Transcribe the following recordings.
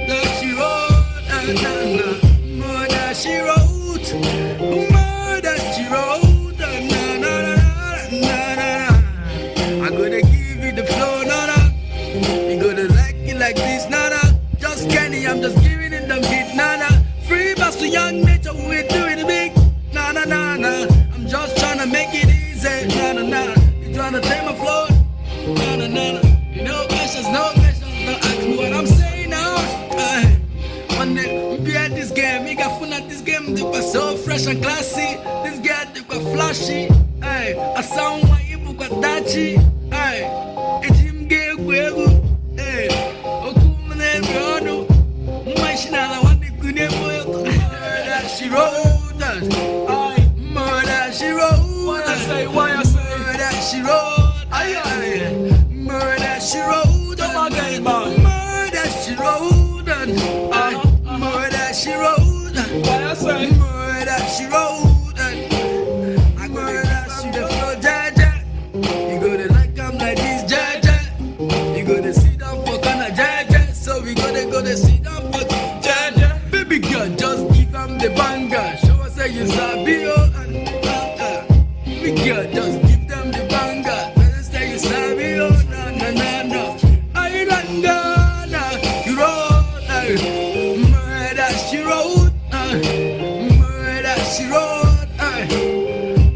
that she wrote, more that she wrote, more that she wrote, I'm gonna give you the flow, you gonna like it like this, just Kenny, I'm just giving it the beat, free bass to young nature, we're doing it big, I'm just trying to make it easy, you trying to take my flow, no questions, don't ask me what I'm saying now. One day, we be at this game, we got fun at this game, they were so fresh and classy. This guy, they were flashy. I sound like you got dachi. It's him gay, wego. Okuman and Rono. My shinala, one day, good name, that she wrote. Murder, she wrote. Why I say, murder, she wrote. Murder, she wrote. Murder, she wrote. Murder, she wrote. Why I say, murder, she wrote. I murder, she the flow, jaja. You gotta like I'm like this, jaja. You gotta sit down for kinda jaja. So we gotta sit down for jaja. Baby girl, just give 'em the banger. Show us how you sabi, baby girl, just give them the banger. Let's say you sabi, no. I don't know, you wrote, murder, she wrote, murder, she wrote,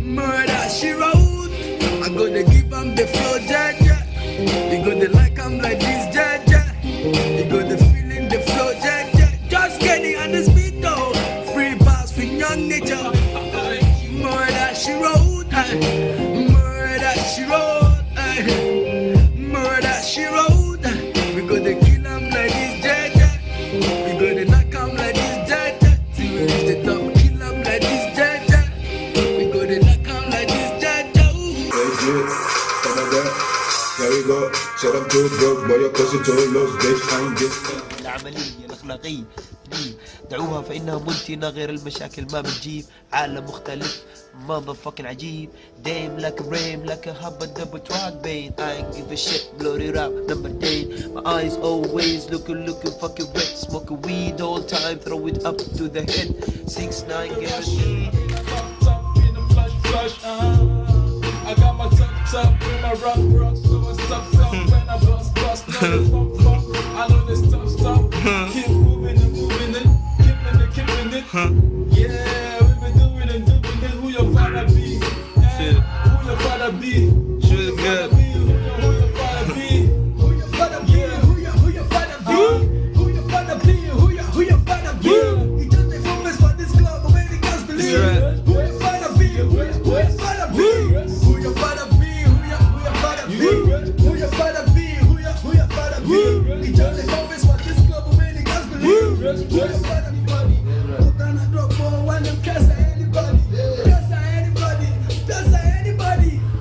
murder, she wrote. I gotta give 'em the flow, jaja. You gotta like 'em like this, jaja. You gotta feel in the flow, jaja. Just getting on this beat though. Free pass for young nature. Murder, she wrote, murder, she wrote, murder, she wrote. We gotta kill 'em like this, jaja. We gotta knock 'em like this, jaja. See we reach the top, kill 'em like this, jaja. We gotta knock 'em like this, jaja. There we go. Shut up to broke boy, your cousin told us bitch find this. العملية الأخلاقية دي دعوها فإنها منتنة، غير المشاكل ما بتجيب عالم مختلف ماذا فاكن عجيب. Damn like a rain, like a hubba double track bane. I ain't give a shit, blow it out, number 10. My eyes always looking fucking red. Smoking weed all time, throw it up to the head. 6'9" guarantee. top in the flush, I got my top in my rock, so it's tough when I bust, no funk, I know this tough stuff, keep moving and keeping it, yeah, we been doing it, who your father be, who your father be, She was good. who your father be, who your father be, who your father be, who your father be, who your father be, you just a focus for this club, but when the guys believe, who your father be, who your father be, who your father be, who your father be, who your father be, who your father be, you just a focus for this club, but when the guys believe, who your father be, put down a drop more when them cast anybody,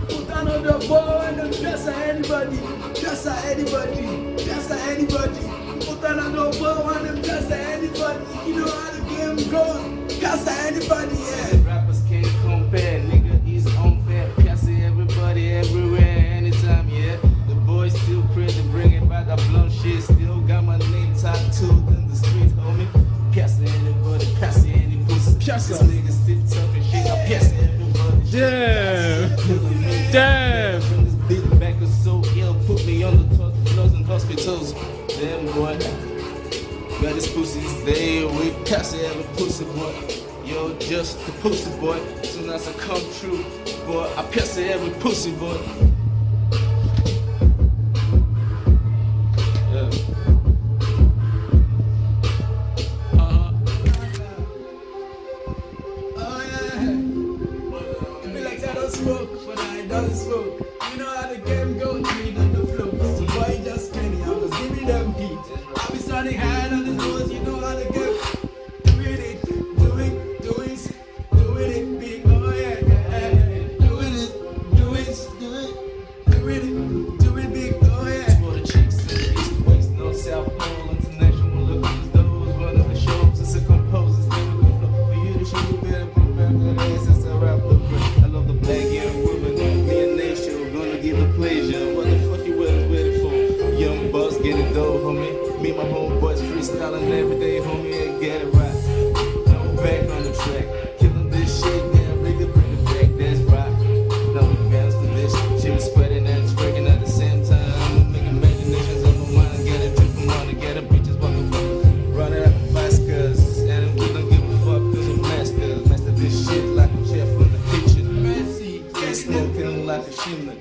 put down a drop more when them cast anybody, put down a drop more when them cast anybody, you know how the game goes, cast anybody, yeah. Rappers can't compare, nigga, he's unfair. Passing everybody, everywhere, anytime, yeah. The boys still crazy, bringing back that blunt shit. Still got my name tattooed in the street, homie. Passing anybody, passing any pussy. This nigga still talking shit, I'm passing everybody. Damn. Bring this beat back, it's so ill. Put me on the top floors in hospitals. Damn, boy. Got this pussy stay with passing every pussy, boy. Yo, just the pussy boy. Soon as I come true, boy, I piss at every pussy boy. Yeah. Oh yeah. It be like I don't smoke, but I don't smoke. You know how the game goes, treat on the flow. So boy, just Kenny, I'm just giving them beats. I be starting hard on the nose, you know how the game. Doing it, big. Oh yeah, doing it. getting dope, homie. Me and my homeboys freestyling every day, homie, and get it right. Now we're back on the track, killing this shit, damn nigga, bring it back, that's right. Now we bounce to this, she was sweating and twerking at the same time. I'm making imaginations on my mind, get a trip, I'm on to get a bitches, what the fuck. Running out of fast cuz, and we don't give a fuck cause we masters. Master this shit like a chef in the kitchen. Messy, Get smoking like a shimmer.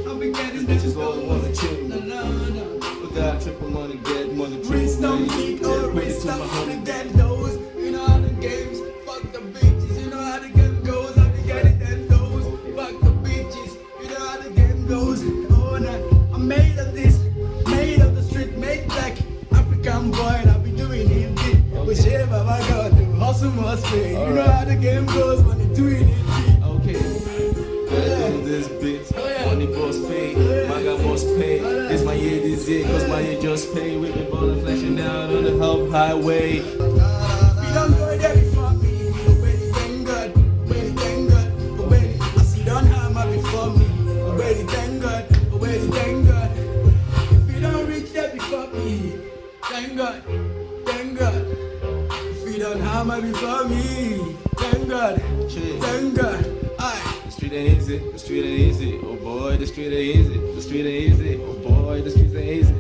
I'll be getting These bitches all wanna chill. no. We got triple money, get money, Wrist triple on money. fleek, or Put it wrist to my up to homie. get those. You know how the games, fuck the bitches. You know how the game goes. I'll be getting them those. Fuck the bitches. You know how the game goes. Oh, nah. I'm made of this, made of the street, made black African boy, and I'll be doing it big. Whichever I got to hustle must pay. You know how the game goes when you're doing it big. Okay. On this bitch, money boss pay, my got boss pay. This my year, this it, cause my year just pay. We been ballin' flashing out on the hub highway. We don't go there before me. Already thank God, already thank God, already. I see don't have my before me. Already thank God, already thank God. If you don't reach there before me, thank God, thank God. If you don't have my before me, thank God, thank God. Aye. The street ain't easy, the street ain't easy. Oh boy, the street ain't easy, the street ain't easy. Oh boy, the street ain't easy.